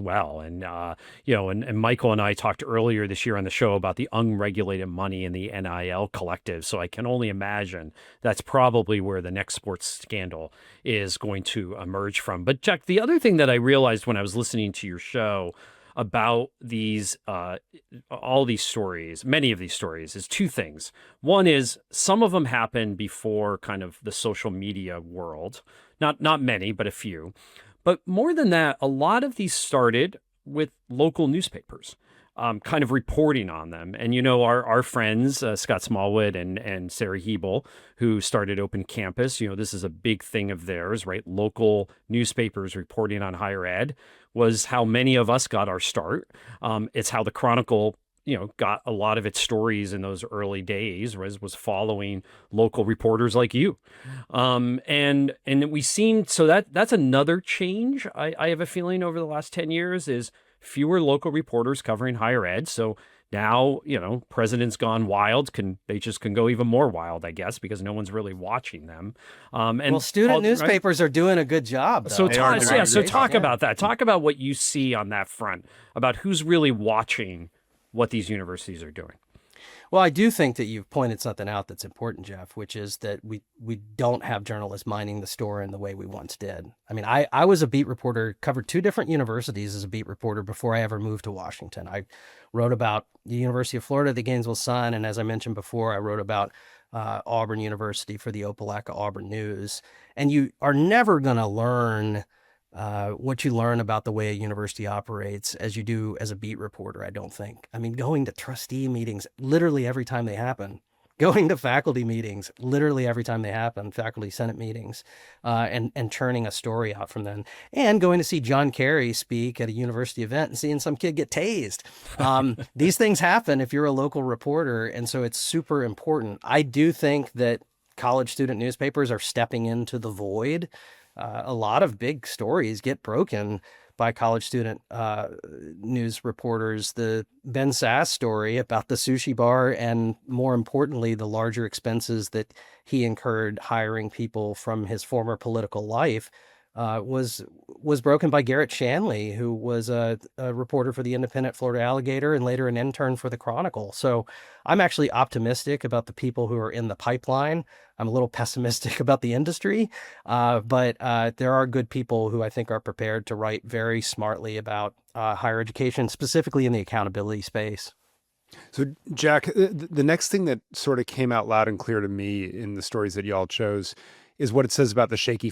well. And, and Michael and I talked earlier this year on the show about the unregulated money in the NIL collective. So I can only imagine that's probably where the next sports scandal is going to emerge from. But Jack, the other thing that I realized when I was listening to your show about these all these stories, many of these stories, is two things. One is some of them happen before kind of the social media world. Not many, but a few. But more than that, a lot of these started with local newspapers, kind of reporting on them. And, our friends, Scott Smallwood and Sarah Hebel, who started Open Campus, this is a big thing of theirs, right? Local newspapers reporting on higher ed was how many of us got our start. It's how the Chronicle got a lot of its stories in those early days, was following local reporters like you. And we seen, so that's another change I have a feeling over the last 10 years is fewer local reporters covering higher ed. So now, President's Gone Wild they can go even more wild, I guess, because no one's really watching them. Well, student newspapers are doing a good job, though. So talk about that. Talk about what you see on that front, about who's really watching what these universities are doing. Well, I do think that you've pointed something out that's important, Jeff, which is that we don't have journalists minding the story in the way we once did. I mean, I was a beat reporter, covered two different universities as a beat reporter before I ever moved to Washington. I wrote about the University of Florida, the Gainesville Sun, and as I mentioned before, I wrote about Auburn University for the Opelika Auburn News. And you are never going to learn what you learn about the way a university operates as you do as a beat reporter, I don't think. I mean, going to trustee meetings literally every time they happen, going to faculty meetings literally every time they happen, faculty senate meetings, and churning a story out from them, and going to see John Kerry speak at a university event and seeing some kid get tased. These things happen if you're a local reporter, and so it's super important. I do think that college student newspapers are stepping into the void. A lot of big stories get broken by college student news reporters. The Ben Sass story about the sushi bar and, more importantly, the larger expenses that he incurred hiring people from his former political life was broken by Garrett Shanley, who was a reporter for the Independent Florida Alligator and later an intern for the Chronicle. So I'm actually optimistic about the people who are in the pipeline. I'm a little pessimistic about the industry, but there are good people who I think are prepared to write very smartly about higher education, specifically in the accountability space. So, Jack, the next thing that sort of came out loud and clear to me in the stories that y'all chose is what it says about the shaky